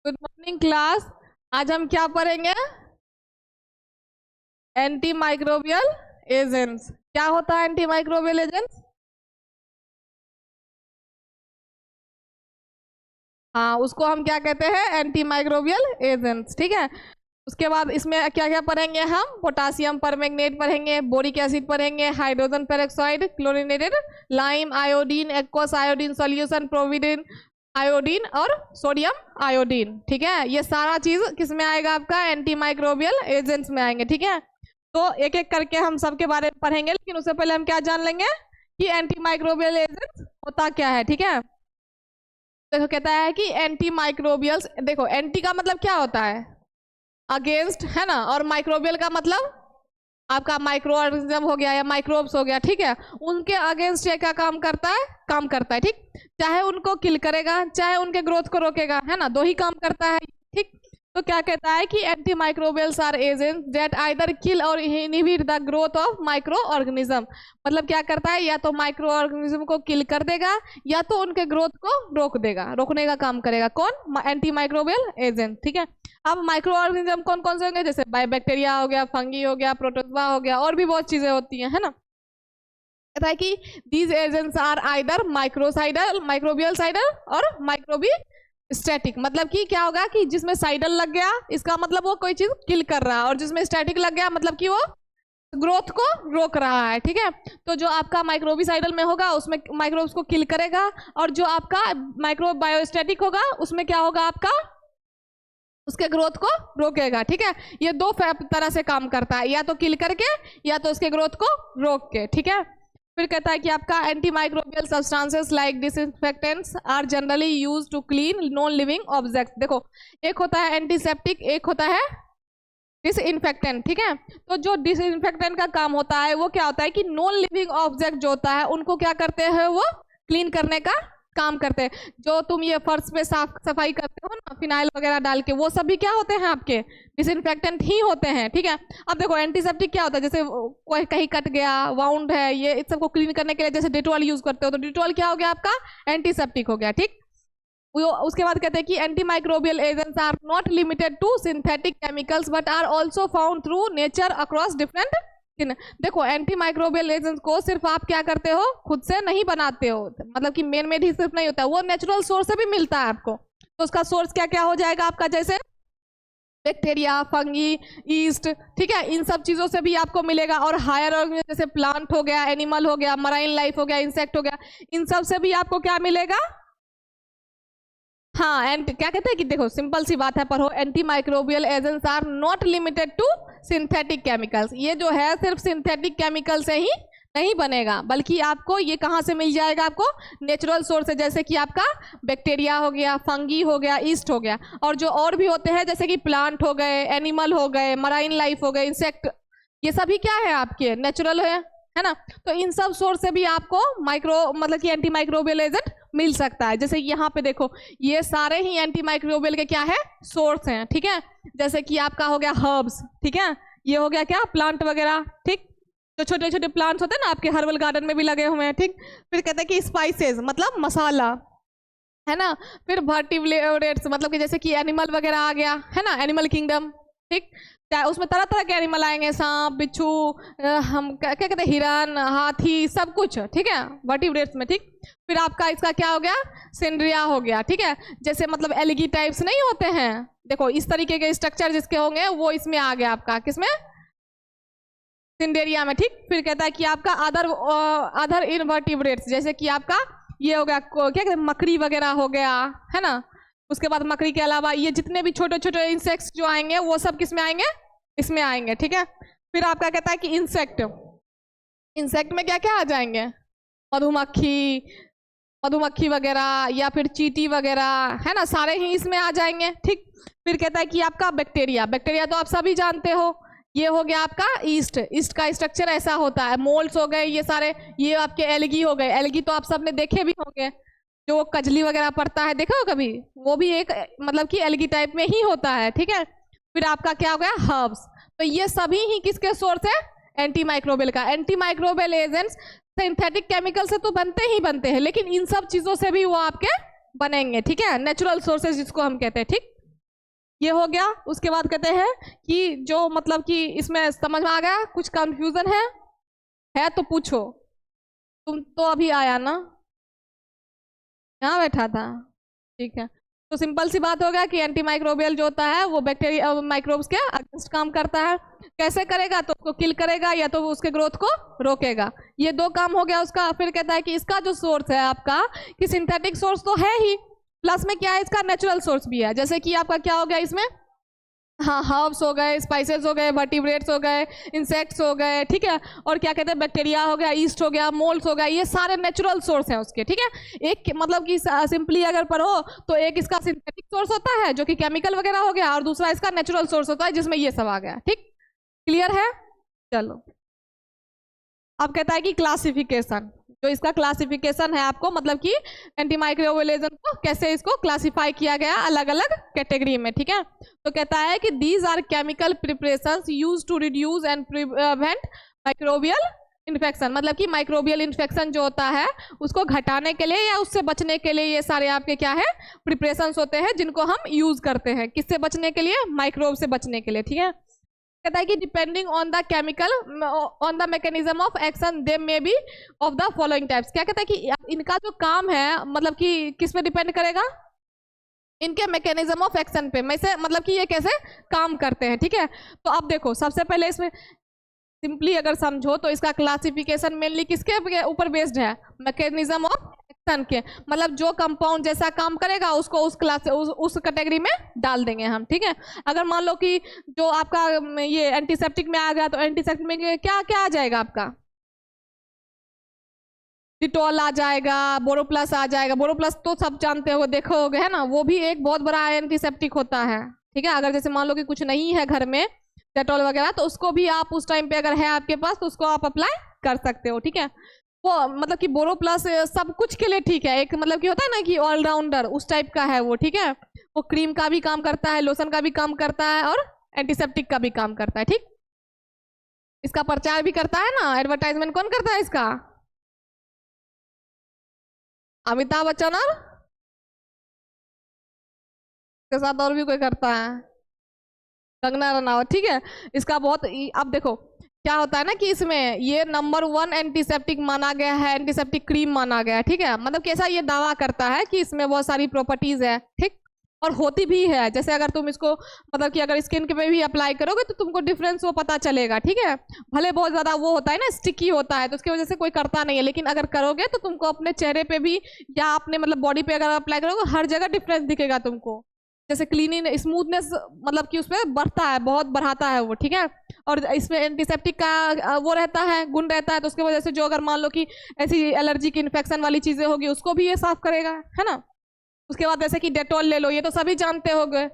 Good morning class. आज हम क्या पढ़ेंगे? Anti microbial agents. क्या होता है एंटी माइक्रोबियल एजेंट्स? हाँ, उसको हम क्या कहते हैं? Antimicrobial agents. ठीक है। उसके बाद इसमें क्या क्या पढ़ेंगे हम? पोटासियम परमैंगनेट पढ़ेंगे, बोरिक एसिड पढ़ेंगे, hydrogen peroxide, chlorinated lime, iodine, aqueous iodine solution, povidone iodine और सोडियम आयोडीन। ठीक है, ये सारा चीज किस में आएगा? आपका एंटी माइक्रोबियल एजेंट्स में आएंगे। ठीक है, तो एक एक करके हम सबके बारे में पढ़ेंगे, लेकिन उससे पहले हम क्या जान लेंगे कि एंटी माइक्रोबियल एजेंट्स होता क्या है। ठीक है, देखो कहता है कि एंटी माइक्रोबियल्स, देखो एंटी का मतलब क्या होता है? अगेंस्ट, है ना। और माइक्रोबियल का मतलब आपका माइक्रो ऑर्गेनिज्म हो गया या माइक्रोब्स हो गया। ठीक है, उनके अगेंस्ट ये क्या काम करता है? काम करता है। ठीक, चाहे उनको किल करेगा, चाहे उनके ग्रोथ को रोकेगा, है ना, दो ही काम करता है। ठीक, तो क्या कहता है कि antimicrobials are agents that either kill or inhibit the growth of microorganism. मतलब क्या करता है? या तो माइक्रो ऑर्गेनिज्म को किल कर देगा या तो उनके ग्रोथ को रोक देगा, रोकने का काम करेगा। कौन? Anti microbial agent. ठीक है, अब माइक्रो ऑर्गेनिज्म कौन कौन से होंगे? जैसे बैक्टीरिया हो गया, फंगी हो गया, प्रोटोजोआ हो गया, और भी बहुत चीजें होती हैं, है ना। कहता है कि these agents are either microcidal, microbicidal or माइक्रोबी static. मतलब कि क्या होगा कि जिसमें साइडल लग गया इसका मतलब वो कोई चीज किल कर रहा है, और जिसमें स्टैटिक लग गया मतलब कि वो ग्रोथ को रोक रहा है। ठीक है, तो जो आपका माइक्रोबिसाइडल में होगा उसमें माइक्रोब्स को किल करेगा, और जो आपका माइक्रो बायोस्टैटिक होगा उसमें क्या होगा? आपका उसके ग्रोथ को रोकेगा। ठीक है, ये दो तरह से काम करता है, या तो किल करके या तो उसके ग्रोथ को रोक के। ठीक है, फिर कहता है कि आपका antimicrobial substances like disinfectants are generally used to clean non living objects. देखो, एक होता है एंटीसेप्टिक, एक होता है डिसइंफेक्टेंट। ठीक है, तो जो डिसइंफेक्टेंट का काम होता है वो क्या होता है कि नॉन लिविंग ऑब्जेक्ट जो होता है उनको क्या करते हैं? वो क्लीन करने का काम करते हैं। जो तुम ये फर्श पे साफ सफाई करते हो ना, फिनाइल वगैरह डाल के, वो सभी क्या होते हैं? आपके डिसइंफेक्टेंट ही होते हैं। ठीक है, अब देखो एंटीसेप्टिक क्या होता है? जैसे कोई कहीं कट गया, वाउंड है, ये इस सबको क्लीन करने के लिए जैसे डिटॉल यूज करते हो, तो डिटॉल क्या हो गया? आपका एंटीसेप्टिक हो गया। ठीक, उसके बाद कहते हैं कि antimicrobial agents are not limited to synthetic chemicals but are also found through nature across different. देखो एंटी माइक्रोबियल एजेंट्स को सिर्फ आप क्या करते हो? खुद से नहीं बनाते हो, मतलब कि मेन मेड ही सिर्फ नहीं होता, वो नेचुरल सोर्स से भी मिलता है आपको। तो उसका सोर्स क्या क्या हो जाएगा आपका? जैसे बैक्टीरिया, फंगी, ईस्ट। ठीक है, इन सब चीजों से भी आपको मिलेगा। और हायर ऑर्गेनिज्म जैसे प्लांट हो गया, एनिमल हो गया, मराइन लाइफ हो गया, इंसेक्ट हो गया, इन सब से भी आपको क्या मिलेगा? हाँ, एंड क्या कहते हैं कि देखो सिंपल सी बात है, पढ़ो। Antimicrobial agents are not limited to synthetic chemicals. ये जो है सिर्फ सिंथेटिक केमिकल से ही नहीं बनेगा, बल्कि आपको ये कहाँ से मिल जाएगा? आपको नेचुरल सोर्स से, जैसे कि आपका बैक्टीरिया हो गया, फंगी हो गया, ईस्ट हो गया, और जो और भी होते हैं जैसे कि प्लांट हो गए, एनिमल हो गए, मराइन लाइफ हो गए, इंसेक्ट, ये सभी क्या है? आपके नेचुरल है ना। तो इन सब सोर्स से भी आपको माइक्रो मतलब कि एंटी माइक्रोबियल एजेंट मिल सकता है। जैसे यहाँ पे देखो, ये सारे ही एंटी माइक्रोबियल के क्या है? सोर्स हैं। ठीक है, जैसे कि आपका हो गया हर्ब्स। ठीक है, ये हो गया क्या? प्लांट वगैरह। ठीक, जो छोटे छोटे प्लांट्स होते हैं ना, आपके हर्बल गार्डन में भी लगे हुए हैं। ठीक, फिर कहते हैं कि स्पाइसेस मतलब मसाला, है ना। फिर वर्टिब्रेट्स मतलब कि जैसे कि एनिमल वगैरह आ गया, है ना, एनिमल किंगडम। ठीक, उसमें तरह तरह के एनिमल आएंगे, सांप, बिच्छू, हम क्या कहते हैं, हिरन, हाथी, सब कुछ। ठीक है, वर्टिब्रेट्स में। ठीक, फिर आपका इसका क्या हो गया? सिंड्रिया हो गया। ठीक है, जैसे मतलब एलगी टाइप्स नहीं होते हैं, देखो इस तरीके के स्ट्रक्चर जिसके होंगे वो इसमें आ गया आपका, किसमें? सिंडेरिया में। ठीक, फिर कहता है कि आपका अदर इनवर्टिब्रेट्स, जैसे कि आपका ये हो गया क्या कहते हैं, मकड़ी वगैरह हो गया, है ना। उसके बाद मकड़ी के अलावा ये जितने भी छोटे छोटे इंसेक्ट्स जो आएंगे वो सब किस में आएंगे? इसमें आएंगे। ठीक है, फिर आपका कहता है कि इंसेक्ट, इंसेक्ट में क्या क्या आ जाएंगे? मधुमक्खी, मधुमक्खी वगैरह, या फिर चींटी वगैरह, है ना, सारे ही इसमें आ जाएंगे। ठीक, फिर कहता है कि आपका बैक्टीरिया, बैक्टीरिया तो आप सभी जानते हो, ये हो गया आपका ईस्ट। ईस्ट का स्ट्रक्चर ऐसा होता है, मोल्ड्स हो गए ये सारे, ये आपके एलगी हो गए। एलगी तो आप सबने देखे भी होंगे, जो कजली वगैरह पड़ता है, देखा हो कभी? वो भी एक मतलब कि एलगी टाइप में ही होता है। ठीक है, फिर आपका क्या हो गया? हर्ब्स। तो ये सभी ही किसके सोर्स है? एंटी माइक्रोबियल का। Anti microbial agents synthetic chemical से तो बनते ही बनते हैं, लेकिन इन सब चीजों से भी वो आपके बनेंगे। ठीक है, नेचुरल सोर्सेज जिसको हम कहते हैं। ठीक, ये हो गया। उसके बाद कहते हैं कि जो मतलब कि इसमें समझ में आ गया, कुछ कंफ्यूजन है तो पूछो। तुम तो अभी आया ना, यहाँ बैठा था, ठीक है। तो सिंपल सी बात हो गया कि एंटी माइक्रोबियल जो होता है वो बैक्टीरिया माइक्रोब्स के अगेंस्ट काम करता है। कैसे करेगा? तो उसको किल करेगा या तो वो उसके ग्रोथ को रोकेगा। ये दो काम हो गया उसका। फिर कहता है कि इसका जो सोर्स है आपका, कि सिंथेटिक सोर्स तो है ही, प्लस में क्या है, इसका नेचुरल सोर्स भी है। जैसे कि आपका क्या हो गया इसमें, हाँ, हर्ब्स हो गए, स्पाइसेस हो गए, वर्टिब्रेट्स हो गए, इंसेक्ट्स हो गए, ठीक है। और क्या कहते हैं, बैक्टीरिया हो गया, ईस्ट हो गया, मोल्ड्स हो गया, ये सारे नेचुरल सोर्स हैं उसके, ठीक है। एक मतलब कि सिंपली अगर पढ़ो तो एक इसका सिंथेटिक सोर्स होता है जो कि केमिकल वगैरह हो गया, और दूसरा इसका नेचुरल सोर्स होता है जिसमें ये सब आ गया। ठीक, क्लियर है? चलो, अब कहता है कि क्लासिफिकेशन, जो इसका क्लासिफिकेशन है आपको, मतलब कि एंटीमाइक्रोबियल एजेंट को कैसे इसको क्लासिफाई किया गया अलग अलग कैटेगरी में, ठीक है। तो कहता है कि these are chemical preparations used to reduce and prevent microbial infection, मतलब कि माइक्रोबियल इन्फेक्शन जो होता है उसको घटाने के लिए या उससे बचने के लिए ये सारे आपके क्या है, प्रिपरेशंस होते हैं जिनको हम यूज करते हैं। किससे बचने के लिए? माइक्रोब से बचने के लिए, ठीक है। कहता है कि depending on the chemical on the mechanism of action they may be of the following types. क्या कहता है कि इनका जो काम है मतलब कि किस पे डिपेंड करेगा? इनके मैकेनिज्म ऑफ एक्शन पे, में से मतलब कि ये कैसे काम करते हैं, ठीक है। तो अब देखो, सबसे पहले इसमें सिंपली अगर समझो तो इसका क्लासिफिकेशन मेनली किसके ऊपर बेस्ड है? मैकेनिज्म ऑफ एक्शन के, मतलब जो कंपाउंड जैसा काम करेगा उसको उस क्लास उस कैटेगरी में डाल देंगे हम, ठीक है। अगर मान लो कि जो आपका ये एंटीसेप्टिक में आ गया तो एंटीसेप्टिक में क्या क्या आ जाएगा आपका? डिटॉल आ जाएगा, बोरोप्लस आ जाएगा। बोरोप्लस तो सब जानते हो, देखो होगे, है ना, वो भी एक बहुत बड़ा एंटीसेप्टिक होता है, ठीक है। अगर जैसे मान लो कि कुछ नहीं है घर में डेटॉल वगैरह, तो उसको भी आप उस टाइम पे अगर है आपके पास तो उसको आप अप्लाई कर सकते हो, ठीक है। वो मतलब कि बोरोप्लस सब कुछ के लिए ठीक है, एक मतलब कि होता है ना कि ऑलराउंडर, उस टाइप का है वो, ठीक है। वो क्रीम का भी काम करता है, लोशन का भी काम करता है, और एंटीसेप्टिक का भी काम करता है, ठीक। इसका प्रचार भी करता है ना, एडवर्टाइजमेंट कौन करता है इसका? अमिताभ बच्चन और के साथ और भी कोई करता है, कंगना रनावत, ठीक है। इसका बहुत, अब देखो क्या होता है ना कि इसमें ये नंबर 1 एंटीसेप्टिक माना गया है, एंटीसेप्टिक क्रीम माना गया है, ठीक है। मतलब कैसा ये दावा करता है कि इसमें बहुत सारी प्रॉपर्टीज है, ठीक, और होती भी है। जैसे अगर तुम इसको मतलब कि अगर स्किन के पे भी अप्लाई करोगे तो तुमको डिफरेंस वो पता चलेगा, ठीक है। भले बहुत ज्यादा वो होता है ना, स्टिकी होता है, तो उसकी वजह से कोई करता नहीं है, लेकिन अगर करोगे तो तुमको अपने चेहरे पे भी या अपने मतलब बॉडी पे अगर अप्लाई करोगे हर जगह डिफरेंस दिखेगा तुमको। जैसे क्लीनिंग स्मूथनेस मतलब कि उसमें बढ़ता है, बहुत बढ़ाता है वो, ठीक है। और इसमें एंटीसेप्टिक का वो रहता है, गुण रहता है, तो उसकी वजह से जो अगर मान लो कि ऐसी एलर्जी की इन्फेक्शन वाली चीजें होगी उसको भी ये साफ करेगा, है ना। उसके बाद जैसे कि डेटॉल ले लो, ये तो सभी जानते होंगे,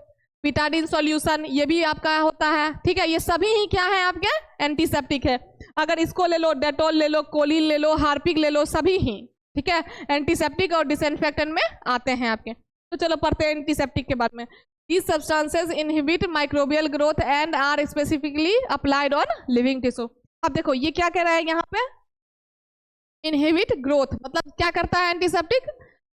बिटाडिन सॉल्यूशन, ये भी आपका होता है, ठीक है। ये सभी ही क्या है आपके? एंटीसेप्टिक है। अगर इसको ले लो, डेटॉल ले लो, कोलिन ले लो, हार्पिक ले लो, सभी ही, ठीक है, एंटीसेप्टिक और डिसइंफेक्टेंट में आते हैं आपके। तो चलो पढ़ते हैं एंटीसेप्टिक के बारे में। These substances inhibit microbial growth and are specifically applied on living tissue. अब देखो ये क्या कह रहा है यहाँ पे, इनहिबिट ग्रोथ, मतलब क्या करता है एंटीसेप्टिक?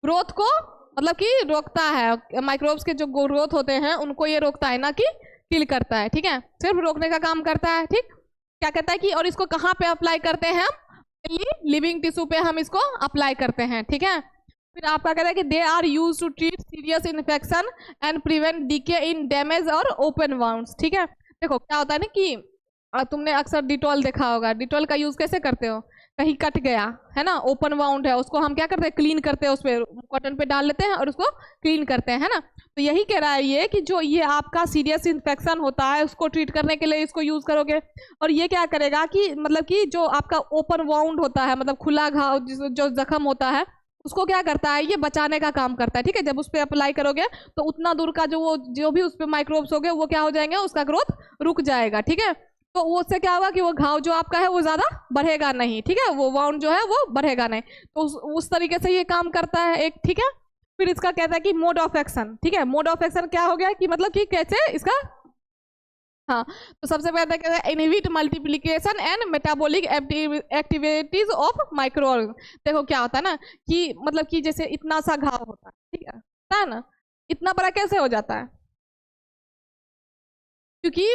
ग्रोथ को मतलब कि रोकता है, माइक्रोब्स के जो ग्रोथ होते हैं उनको ये रोकता है, ना कि किल करता है, ठीक है, सिर्फ रोकने का काम करता है, ठीक। क्या कहता है कि और इसको कहाँ पे अप्लाई करते हैं हम? लिविंग टिश्यू पे हम इसको अप्लाई करते हैं, ठीक है। फिर आपका कहता है कि they are use to treat serious infection and prevent decay in damage और ओपन वाउंड्स, ठीक है। देखो क्या होता है ना कि तुमने अक्सर डिटॉल देखा होगा, डिटॉल का यूज कैसे करते हो? कहीं कट गया है ना, ओपन वाउंड है, उसको हम क्या करते हैं? क्लीन करते हैं, उस पर कॉटन पे डाल लेते हैं और उसको क्लीन करते हैं, है ना। तो यही कह रहा है ये कि जो ये आपका सीरियस इन्फेक्शन होता है उसको ट्रीट करने के लिए इसको यूज करोगे। और ये क्या करेगा कि मतलब कि जो आपका ओपन वाउंड होता है, मतलब खुला घाव जो जख्म होता है, उसको क्या करता है? ये बचाने का काम करता है, ठीक है। जब उस पर अप्लाई करोगे तो उतना दूर का जो भी उस पर माइक्रोब्स हो गए वो क्या हो जाएंगे? उसका ग्रोथ रुक जाएगा, ठीक है। तो उससे क्या होगा कि वो घाव जो आपका है वो ज्यादा बढ़ेगा नहीं, ठीक है, वो वाउंड जो है वो बढ़ेगा नहीं। तो उस तरीके से ये काम करता है एक, ठीक है। फिर इसका कहता है कि मोड ऑफ एक्शन, ठीक है। मोड ऑफ एक्शन क्या हो गया कि मतलब कि कैसे इसका, हाँ, तो सबसे पहले कहता है inhibit multiplication and metabolic activities of micro. देखो क्या होता है ना कि मतलब कि जैसे इतना सा घाव होता है, ठीक है ना, इतना बड़ा कैसे हो जाता है? क्योंकि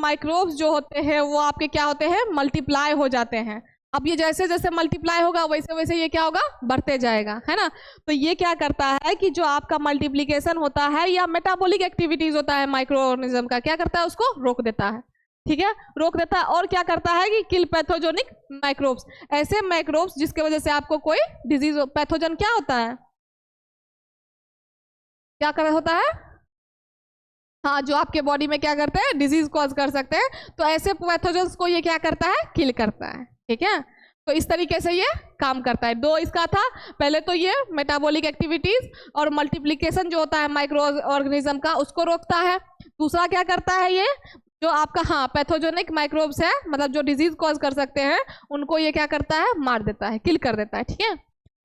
माइक्रोब्स जो होते हैं वो आपके क्या होते हैं, मल्टीप्लाई हो जाते हैं। अब ये जैसे जैसे मल्टीप्लाई होगा वैसे वैसे ये क्या होगा, बढ़ते जाएगा, है ना। तो ये क्या करता है कि जो आपका मल्टीप्लिकेशन होता है या मेटाबॉलिक एक्टिविटीज होता है माइक्रो ऑर्गेनिज्म का, क्या करता है, उसको रोक देता है, ठीक है, रोक देता है। और क्या करता है कि किल पैथोजेनिक माइक्रोब्स, ऐसे माइक्रोब्स जिसके वजह से आपको कोई डिजीज, पैथोजन क्या होता है, क्या कर होता है, हाँ, जो आपके बॉडी में क्या करते हैं, डिजीज कॉज कर सकते हैं। तो ऐसे पैथोजेंस को ये क्या करता है, किल करता है, ठीक है। तो इस तरीके से ये काम करता है। दो इसका था, पहले तो ये मेटाबॉलिक एक्टिविटीज और मल्टीप्लिकेशन जो होता है माइक्रो ऑर्गेनिज्म का, उसको रोकता है। दूसरा क्या करता है, ये जो आपका हाँ पैथोजेनिक माइक्रोब्स है, मतलब जो डिजीज कॉज कर सकते हैं, उनको ये क्या करता है, मार देता है, किल कर देता है, ठीक है।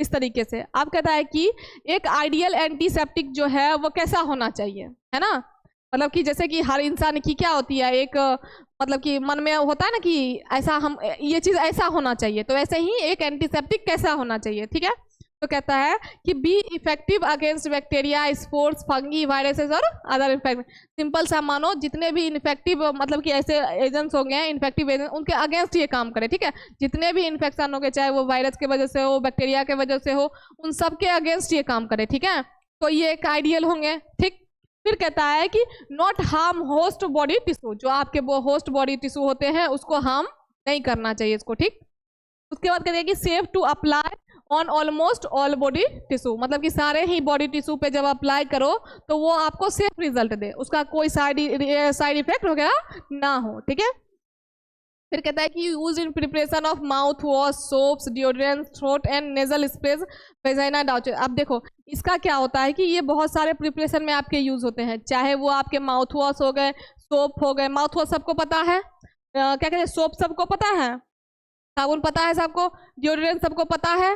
इस तरीके से आप कहता है कि एक आइडियल एंटीसेप्टिक जो है वो कैसा होना चाहिए, है ना। मतलब कि जैसे कि हर इंसान की क्या होती है, एक मतलब कि मन में होता है ना कि ऐसा हम ये चीज ऐसा होना चाहिए, तो ऐसे ही एक एंटीसेप्टिक कैसा होना चाहिए, ठीक है। तो कहता है कि be effective against bacteria, spores, fungi, viruses और अदर इन्फेक्ट। सिंपल सा मानो, जितने भी इन्फेक्टिव मतलब कि ऐसे एजेंट्स होंगे, इन्फेक्टिव एजेंट, उनके अगेंस्ट ये काम करे, ठीक है। जितने भी इन्फेक्शन होंगे, चाहे वो वायरस के वजह से हो, बैक्टीरिया के वजह से हो, उन सब के अगेंस्ट ये काम करे, ठीक है। तो ये एक आइडियल होंगे, ठीक। फिर कहता है कि not harm host body tissue, जो आपके वो होस्ट बॉडी टिश्यू होते हैं उसको हार्म नहीं करना चाहिए इसको, ठीक। उसके बाद कहते हैं कि safe to apply on almost all body tissue, मतलब कि सारे ही बॉडी टिश्यू पे जब अप्लाई करो तो वो आपको सेफ रिजल्ट दे, उसका कोई साइड इफेक्ट वगैरह ना हो, ठीक है। फिर कहता है कि use in preparation of mouthwash, soaps, deodorant, throat and nasal sprays, vagina douches. अब देखो इसका क्या होता है कि ये बहुत सारे प्रिपरेशन में आपके यूज होते हैं, चाहे वो आपके माउथ वॉश हो गए, सोप हो गए। माउथ वॉश सबको पता है, क्या कहते हैं, सोप सबको पता है, साबुन पता है सबको, डिओड्रेंट सबको पता है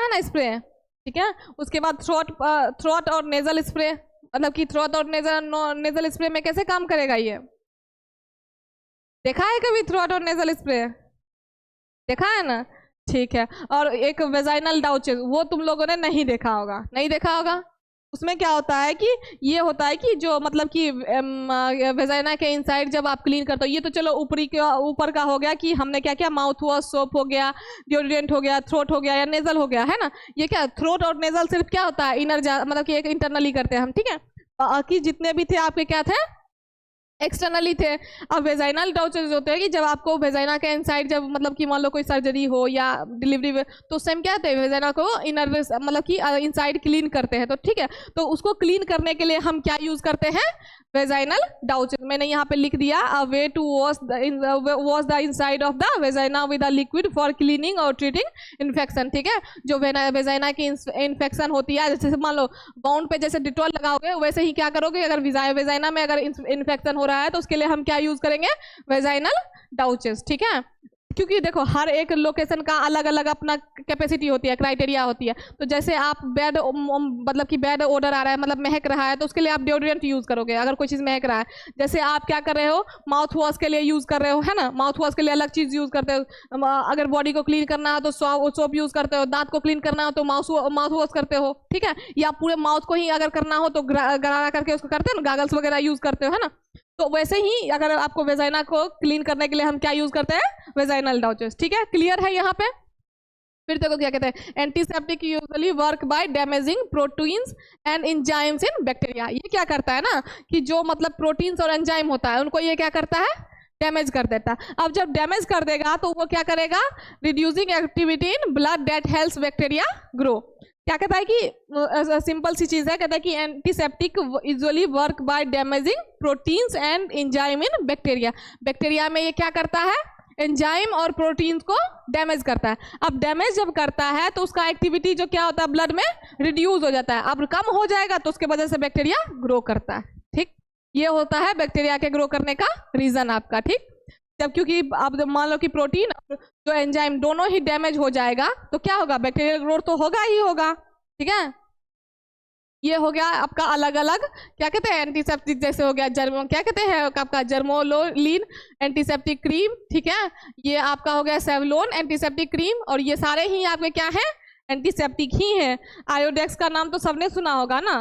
ना, स्प्रे, ठीक है। उसके बाद थ्रोट और नेजल स्प्रे, मतलब कि थ्रोट और नेजल स्प्रे में कैसे काम करेगा, ये देखा है कभी, थ्रोट और नेजल स्प्रे देखा है ना, ठीक है। और एक वेजाइनल डाउचेस, वो तुम लोगों ने नहीं देखा होगा, उसमें क्या होता है कि ये होता है कि जो मतलब कि वेजाइना के इनसाइड जब आप क्लीन करते हो, ये तो चलो ऊपर का हो गया कि हमने क्या किया, माउथ वॉश, सोप हो गया, डिओड्रेंट हो गया, थ्रोट हो गया या नेजल हो गया, है ना। ये क्या थ्रोट और नेजल सिर्फ क्या होता है, मतलब कि एक इंटरनली करते हैं हम, ठीक है। बाकी जितने भी थे आपके क्या थे, एक्सटर्नली थे। अब वेजाइनल डाउचेस होते हैं कि जब आपको वेजाइना के इनसाइड जब मतलब कि मान लो कोई सर्जरी हो या डिलीवरी, तो उस टाइम क्या होता है, वेजाइना को इनर मतलब कि इनसाइड क्लीन करते हैं, तो ठीक है। तो उसको क्लीन करने के लिए हम क्या यूज करते हैं, वेजाइनल डाउचेस। मैंने यहाँ पे लिख दिया, a way to wash the inside of the vagina with a liquid for cleaning और ट्रीटिंग इन्फेक्शन, ठीक है। जो वेजाइना की इन्फेक्शन होती है, जैसे मान लो बाउंड पे जैसे डिटॉल लगाओगे, वैसे ही क्या करोगे, अगर वेजाइना में अगर इन्फेक्शन हो रहा है तो उसके लिए हम क्या यूज करेंगे, वेजाइनल डाउचेस, ठीक है। क्योंकि देखो हर एक लोकेशन का अलग अलग अपना कैपेसिटी होती है, क्राइटेरिया होती है। तो जैसे आप बैड मतलब कि बैड ऑर्डर आ रहा है, मतलब महक रहा है, तो उसके लिए आप डिओड्रेंट यूज करोगे अगर कोई चीज महक रहा है। जैसे आप क्या कर रहे हो, माउथ वॉश के लिए यूज कर रहे हो, है ना, माउथ वॉश के लिए अलग चीज यूज करते हो। अगर बॉडी को क्लीन करना हो तो सोप यूज करते हो, दांत को क्लीन करना हो तो माउथ वॉश करते हो, ठीक है। या पूरे माउथ को ही अगर करना हो तो गरारा करके उसको करते हो ना, गागल्स वगैरह यूज करते हो, है ना। तो वैसे ही अगर आपको वेजाइना को क्लीन करने के लिए हम क्या यूज करते हैं, वेजाइनल डाउचेस, ठीक है। क्लियर है यहाँ पे। फिर देखो क्या कहते हैं, antiseptic usually work by damaging proteins and enzymes in bacteria. ये क्या करता है ना कि जो मतलब प्रोटीन्स और एंजाइम होता है उनको ये क्या करता है, डैमेज कर देता है। अब जब डैमेज कर देगा तो वो क्या करेगा, reducing activity in blood that helps bacteria grow. क्या कहता है कि सिंपल सी चीज है, कहता है कि antiseptic usually work by damaging proteins and enzyme in bacteria. Bacteria में ये क्या करता है, एंजाइम और प्रोटीन्स को डैमेज करता है। अब डैमेज जब करता है तो उसका एक्टिविटी जो क्या होता है, ब्लड में रिड्यूस हो जाता है। अब कम हो जाएगा तो उसके वजह से बैक्टीरिया ग्रो करता है, ठीक। ये होता है बैक्टीरिया के ग्रो करने का रीजन आपका, ठीक। जब क्योंकि आप मान लो कि प्रोटीन जो एंजाइम दोनों ही डैमेज हो जाएगा तो क्या होगा, बैक्टीरियल ग्रोथ तो होगा ही होगा, ठीक है। ये हो गया आपका अलग अलग क्या कहते हैं, एंटीसेप्टिक। जैसे हो गया क्या कहते हैं आपका जर्मोलिन एंटीसेप्टिक क्रीम, ठीक है। ये आपका हो गया सेवलोन एंटीसेप्टिक क्रीम, और ये सारे ही आपके क्या है, एंटीसेप्टिक ही है। आयोडेक्स का नाम तो सबने सुना होगा ना,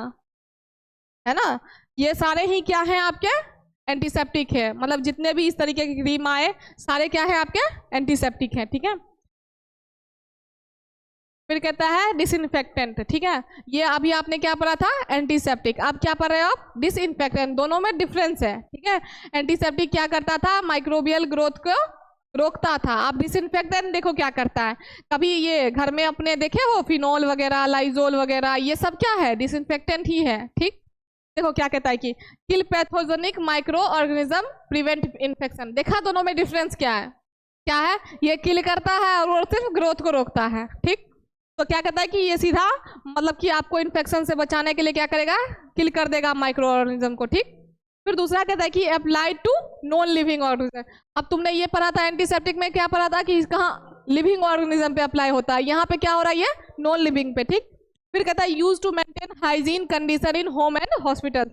है ना। ये सारे ही क्या है आपके एंटीसेप्टिक है, मतलब जितने भी इस तरीके की क्रीम आए सारे क्या है आपके एंटीसेप्टिक है, ठीक है। फिर कहता है डिसइंफेक्टेंट, ठीक है। ये अभी आपने क्या पढ़ा था एंटीसेप्टिक, अब क्या पढ़ रहे हो आप डिसइंफेक्टेंट, दोनों में डिफरेंस है, ठीक है। एंटीसेप्टिक क्या करता था माइक्रोबियल ग्रोथ को रोकता था, आप डिसइंफेक्टेंट देखो क्या करता है। कभी ये घर में अपने देखे हो फिनोल वगैरह लाइजोल वगैरह, ये सब क्या है डिसइंफेक्टेंट ही है, ठीक। देखो क्या कहता है कि kill pathogenic microorganism prevent infection, देखा दोनों में डिफरेंस क्या है, क्या है ये किल करता है और वो सिर्फ ग्रोथ को रोकता है, ठीक। तो क्या कहता है कि ये सीधा मतलब कि आपको इन्फेक्शन से बचाने के लिए क्या करेगा किल कर देगा माइक्रो ऑर्गेनिज्म को, ठीक। फिर दूसरा कहता है कि apply to non living organism, अब तुमने ये पढ़ा था एंटीसेप्टिक में क्या पढ़ा था कि कहाँ लिविंग ऑर्गेनिज्म पे अप्लाई होता है, यहाँ पे क्या हो रहा है ये नॉन लिविंग पे, ठीक। फिर कहता है use to maintain hygiene condition in home and hospitals,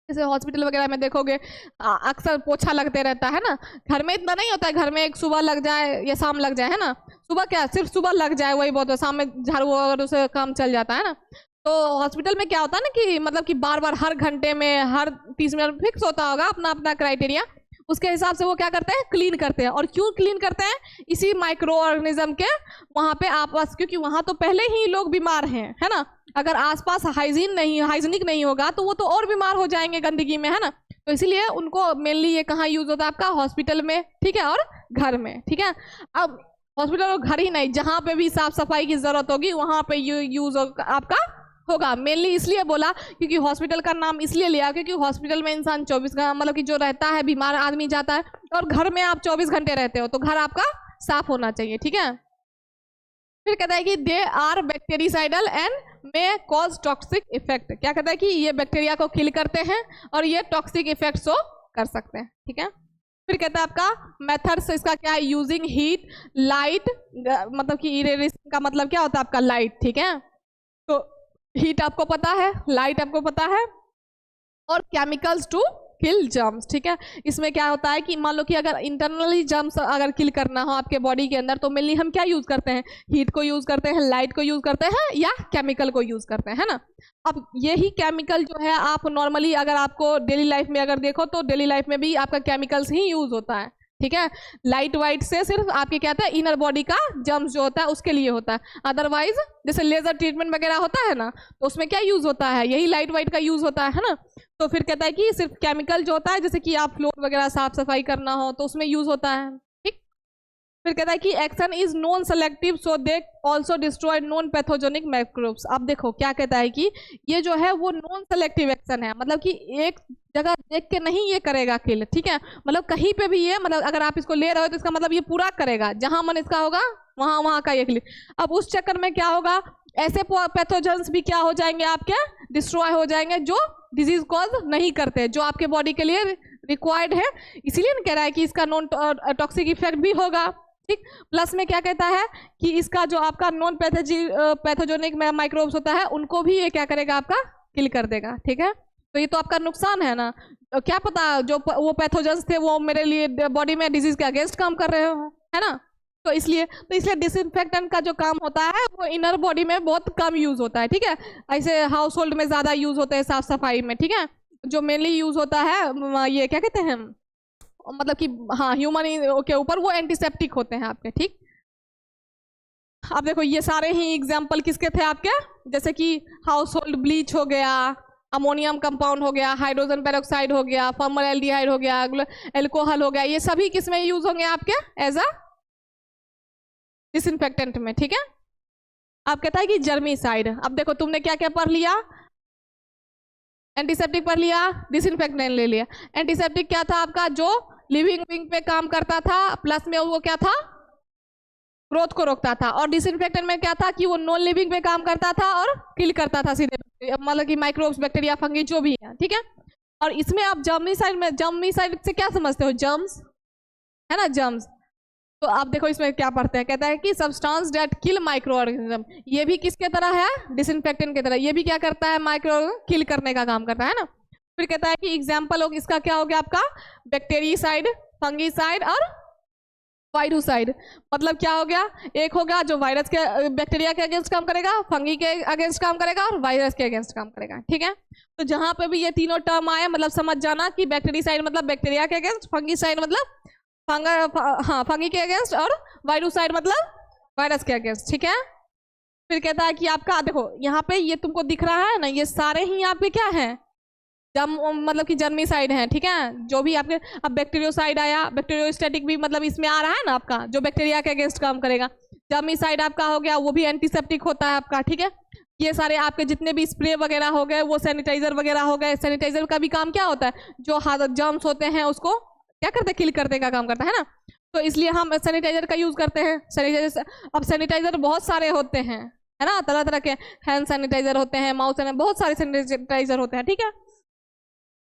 जैसे हॉस्पिटल वगैरह में देखोगे अक्सर पोछा लगते रहता है ना, घर में इतना नहीं होता है, घर में एक सुबह लग जाए या शाम लग जाए है ना, सुबह क्या सिर्फ सुबह लग जाए वही बहुत है, शाम में झाड़ू और उसे काम चल जाता है ना। तो हॉस्पिटल में क्या होता है ना कि मतलब कि बार बार हर घंटे में हर 30 मिनट फिक्स होता होगा अपना अपना क्राइटेरिया, उसके हिसाब से वो क्या करते हैं क्लीन करते हैं। और क्यों क्लीन करते हैं इसी माइक्रो ऑर्गेनिज्म के वहाँ पे आपस, क्योंकि वहाँ तो पहले ही लोग बीमार हैं है ना, अगर आसपास हाइजीनिक नहीं होगा तो वो तो और बीमार हो जाएंगे गंदगी में है ना, तो इसीलिए उनको मेनली ये कहाँ यूज होता है आपका हॉस्पिटल में, ठीक है, और घर में, ठीक है। अब हॉस्पिटल और घर ही नहीं, जहाँ पे भी साफ सफाई की जरूरत होगी वहाँ पे यूज आपका होगा, मेनली इसलिए बोला क्योंकि हॉस्पिटल का नाम इसलिए लिया क्योंकि हॉस्पिटल में इंसान 24 घंटे मतलब कि जो रहता है बीमार आदमी जाता है, और घर में आप 24 घंटे रहते हो तो घर आपका साफ होना चाहिए, ठीक है। फिर कहता है कि they are bactericidal and may cause toxic effect, क्या कहता है कि ये बैक्टीरिया को किल करते हैं और ये टॉक्सिक इफेक्ट शो कर सकते हैं, ठीक है। फिर कहता है आपका मेथड्स, इसका क्या है यूजिंग हीट लाइट, मतलब कि इरेडिएशन का मतलब क्या होता है आपका लाइट, ठीक है। तो हीट आपको पता है, लाइट आपको पता है, और केमिकल्स टू किल जर्म्स, ठीक है। इसमें क्या होता है कि मान लो कि अगर इंटरनली जर्म्स अगर किल करना हो आपके बॉडी के अंदर तो मेनली हम क्या यूज करते हैं हीट को यूज करते हैं, लाइट को यूज करते हैं या केमिकल को यूज करते हैं, है ना। अब यही केमिकल जो है आप नॉर्मली अगर आपको डेली लाइफ में अगर देखो तो डेली लाइफ में भी आपका केमिकल्स ही यूज होता है, ठीक है। लाइट वाइट से सिर्फ आपके क्या होता है इनर बॉडी का जर्म्स जो होता है उसके लिए होता है, अदरवाइज जैसे लेजर ट्रीटमेंट वगैरह होता है ना तो उसमें क्या यूज होता है यही लाइट वाइट का यूज होता है ना। तो फिर कहता है कि सिर्फ केमिकल जो होता है जैसे कि आप फ्लोर वगैरह साफ सफाई करना हो तो उसमें यूज होता है, ठीक। फिर कहता है कि action is non selective so they also destroy non pathogenic microbes. अब देखो क्या कहता है कि ये जो है वो नॉन सेलेक्टिव एक्शन है, मतलब कि एक जगह देख के नहीं ये करेगा किल, ठीक है। मतलब कहीं पे भी ये मतलब अगर आप इसको ले रहे हो तो इसका मतलब ये पूरा करेगा, जहां मन इसका होगा वहां का ये किल। अब उस चक्कर में क्या होगा ऐसे पैथोजेंस भी क्या हो जाएंगे आपके डिस्ट्रॉय हो जाएंगे जो डिजीज कॉज नहीं करते, जो आपके बॉडी के लिए रिक्वायर्ड है, इसीलिए कह रहा है कि इसका नॉन टॉक्सिक इफेक्ट भी होगा, ठीक। प्लस में क्या कहता है कि इसका जो आपका नॉन पैथोजेनिक माइक्रोब्स होता है उनको भी ये क्या करेगा आपका किल कर देगा, ठीक है। तो ये तो आपका नुकसान है ना, तो क्या पता जो वो पैथोजेंस थे वो मेरे लिए बॉडी में डिजीज के अगेंस्ट काम कर रहे हो, है ना। तो इसलिए डिसइंफेक्टेंट का जो काम होता है वो इनर बॉडी में बहुत कम यूज होता है, ठीक है। ऐसे हाउस होल्ड में ज्यादा यूज होते हैं साफ सफाई में, ठीक है। जो मेनली यूज होता है ये क्या कहते हैं मतलब कि हाँ ह्यूमन के ऊपर वो एंटीसेप्टिक होते हैं आपके, ठीक। अब देखो ये सारे ही एग्जाम्पल किसके थे आपके, जैसे कि हाउस होल्ड ब्लीच हो गया, अमोनियम कंपाउंड हो गया, हाइड्रोजन पेरोक्साइड हो गया, फॉर्मलडिहाइड हो गया, एल्कोहल हो गया, ये सभी किस में यूज होंगे आपके एज अ डिसइंफेक्टेंट में, ठीक है। अब कहता है कि जर्मीसाइड। अब देखो तुमने क्या क्या पढ़ लिया, एंटीसेप्टिक पढ़ लिया, डिसइंफेक्टेंट ले लिया। एंटीसेप्टिक क्या था आपका जो लिविंग विंग पे काम करता था, प्लस में वो क्या था ग्रोथ को रोकता था, और डिसइंफेक्टेंट में क्या था कि वो नॉन लिविंग पे काम करता था और किल करता था सीधे, मतलब कि माइक्रोब्स बैक्टीरिया फंगी जो भी है, ठीक है। और इसमें आप जर्मीसाइड से क्या समझते हो, जर्म्स है ना, जर्म्स। तो आप देखो इसमें क्या पढ़ते हैं, कहता है कि substance that kill micro organism, ये भी किसके तरह है डिसइंफेक्टेंट की तरह, ये भी क्या करता है माइक्रो किल करने का काम करता है ना। फिर कहता है कि एग्जाम्पल इसका क्या हो गया आपका बैक्टीरियासाइड, फंगीसाइड और वायरुसाइड मतलब क्या हो गया, एक हो गया जो वायरस के बैक्टीरिया के अगेंस्ट काम करेगा, फंगी के अगेंस्ट काम करेगा और वायरस के अगेंस्ट काम करेगा। ठीक है, तो जहां पे भी ये तीनों टर्म आए मतलब समझ जाना कि बैक्टीरियासाइड मतलब बैक्टीरिया के अगेंस्ट, फंगीसाइड मतलब फंगी के अगेंस्ट और वायरुसाइड मतलब वायरस के अगेंस्ट। ठीक है, फिर कहता है कि आपका देखो यहाँ पे ये तुमको दिख रहा है ना, ये सारे ही आपके क्या है, मतलब कि जर्मीसाइड है। ठीक है, जो भी आपके अब बैक्टीरियोसाइड आया, बैक्टीरियोस्टैटिक भी मतलब इसमें आ रहा है ना आपका, जो बैक्टीरिया के अगेंस्ट काम करेगा। जर्मीसाइड आपका हो गया, वो भी एंटीसेप्टिक होता है आपका। ठीक है, ये सारे आपके जितने भी स्प्रे वगैरह हो गए, वो सैनिटाइजर वगैरह हो गए। सैनिटाइजर का भी काम क्या होता है, जो हाथ जर्म्स होते हैं उसको क्या करते हैं, किल करने का काम करता है ना, तो इसलिए हम सैनिटाइजर का यूज करते हैं। सैनिटाइजर, अब सैनिटाइजर बहुत सारे होते हैं है ना, तरह तरह के हैंड सैनिटाइजर होते हैं, माउथ सैनिटाइजर, बहुत सारे सैनिटाइजर होते हैं। ठीक है,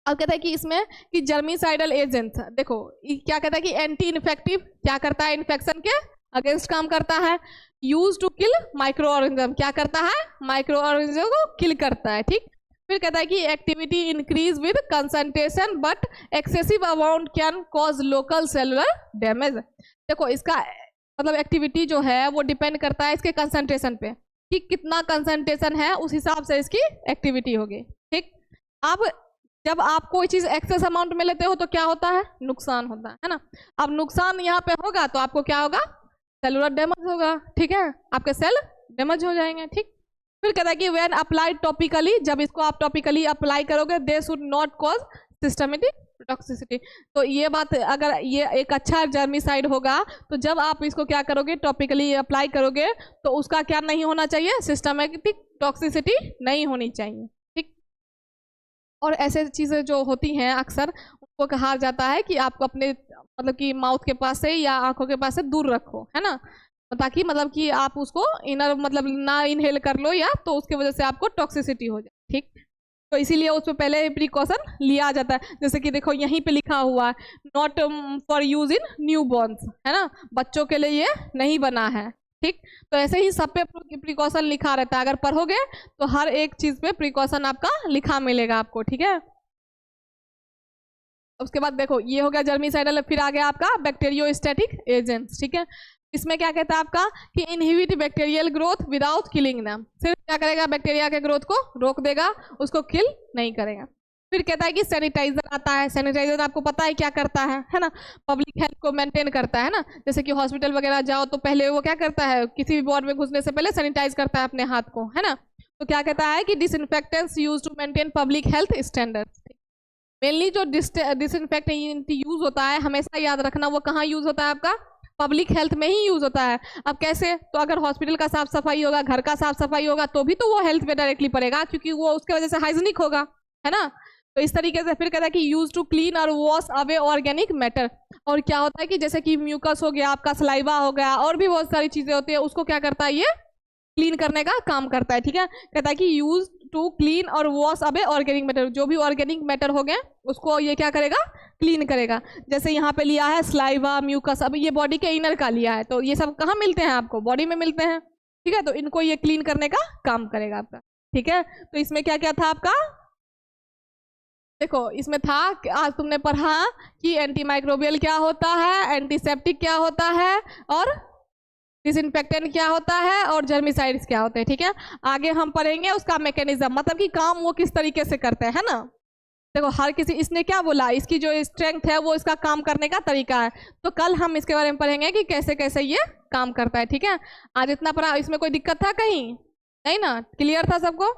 अब कहता है कि इसमें कि जर्मीसाइडल एजेंट, देखो क्या कहता है कि एंटी इन्फेक्टिव, क्या करता है, इन्फेक्शन के अगेंस्ट काम करता है। Use to kill microorganism, क्या करता है, माइक्रो ऑर्गेनिज्म को किल करता है। ठीक, फिर कहता है कि activity increase with concentration but excessive amount can cause local cellular damage. देखो इसका मतलब एक्टिविटी जो है वो डिपेंड करता है इसके कंसंट्रेशन पे, कि कितना कंसंट्रेशन है उस हिसाब से इसकी एक्टिविटी होगी। ठीक, अब जब आप कोई चीज एक्सेस अमाउंट में लेते हो तो क्या होता है, नुकसान होता है ना। अब नुकसान यहाँ पे होगा तो आपको क्या होगा, सेलुलर डैमेज होगा। ठीक है, आपके सेल डैमेज हो जाएंगे। ठीक, फिर कहता है कि व्हेन अप्लाइड टॉपिकली, जब इसको आप टॉपिकली अप्लाई करोगे, they should not cause systematic toxicity. तो ये बात, अगर ये एक अच्छा जर्मीसाइड होगा तो जब आप इसको क्या करोगे, टॉपिकली अप्लाई करोगे, तो उसका क्या नहीं होना चाहिए, सिस्टमेटिक टॉक्सिसिटी नहीं होनी चाहिए। ठीक, और ऐसे चीज़ें जो होती हैं अक्सर उनको कहा जाता है कि आपको अपने मतलब कि माउथ के पास से या आंखों के पास से दूर रखो, है ना, ताकि मतलब कि आप उसको इनर मतलब ना इनहेल कर लो, या तो उसकी वजह से आपको टॉक्सिसिटी हो जाए। ठीक, तो इसीलिए उसमें पहले प्रिकॉशन लिया जाता है। जैसे कि देखो यहीं पे लिखा हुआ है, not for use in new borns, है ना, बच्चों के लिए ये नहीं बना है। ठीक, तो ऐसे ही सब पे प्रिकॉशन लिखा रहता है, अगर पढ़ोगे तो हर एक चीज पे प्रिकॉशन आपका लिखा मिलेगा आपको। ठीक है, उसके बाद देखो ये हो गया जर्मीसाइडल, फिर आ गया आपका बैक्टीरियोस्टैटिक एजेंट्स। ठीक है, इसमें क्या कहता है आपका कि inhibit bacterial growth without killing them, सिर्फ क्या करेगा, बैक्टीरिया के ग्रोथ को रोक देगा, उसको किल नहीं करेगा। फिर कहता है कि सैनिटाइजर आता है। सैनिटाइजर आपको पता है क्या करता है ना, पब्लिक हेल्थ को मेंटेन करता है ना। जैसे कि हॉस्पिटल वगैरह जाओ तो पहले वो क्या करता है, किसी भी वार्ड में घुसने से पहले सैनिटाइज करता है अपने हाथ को, है ना। तो क्या कहता है कि disinfectants use to maintain public health standards. Mainly जो डिसइंफेक्टेंट यूज होता है, हमेशा याद रखना वो कहाँ यूज होता है, आपका पब्लिक हेल्थ में ही यूज होता है। अब कैसे, तो अगर हॉस्पिटल का साफ सफाई होगा, घर का साफ सफाई होगा, तो भी तो वो हेल्थ पे डायरेक्टली पड़ेगा, क्योंकि वो उसके वजह से हाइजीनिक होगा, है ना। तो इस तरीके से फिर कहता है कि यूज टू क्लीन और वॉश अवे ऑर्गेनिक मैटर। और क्या होता है कि जैसे कि म्यूकस हो गया, आपका सलाइवा हो गया, और भी बहुत सारी चीजें होती है, उसको क्या करता है, ये क्लीन करने का काम करता है। ठीक है, कहता है कि यूज टू क्लीन और वॉश अवे ऑर्गेनिक मैटर, जो भी ऑर्गेनिक मैटर हो गए उसको ये क्या करेगा, क्लीन करेगा। जैसे यहाँ पे लिया है स्लाइवा, म्यूकस, अब ये बॉडी के इनर का लिया है, तो ये सब कहाँ मिलते हैं, आपको बॉडी में मिलते हैं। ठीक है, तो इनको ये क्लीन करने का काम करेगा आपका। ठीक है, तो इसमें क्या क्या था आपका, देखो इसमें था आज तुमने पढ़ा कि एंटीमाइक्रोबियल क्या होता है, एंटीसेप्टिक क्या होता है, और डिसइंफेक्टेंट क्या होता है, और जर्मिसाइड्स क्या होते हैं। ठीक है, आगे हम पढ़ेंगे उसका मैकेनिज्म, मतलब कि काम वो किस तरीके से करते हैं, है ना। देखो हर किसी, इसने क्या बोला, इसकी जो स्ट्रेंथ है वो इसका काम करने का तरीका है, तो कल हम इसके बारे में पढ़ेंगे कि कैसे कैसे ये काम करता है। ठीक है, आज इतना पढ़ा, इसमें कोई दिक्कत था कहीं नहीं ना, क्लियर था सबको।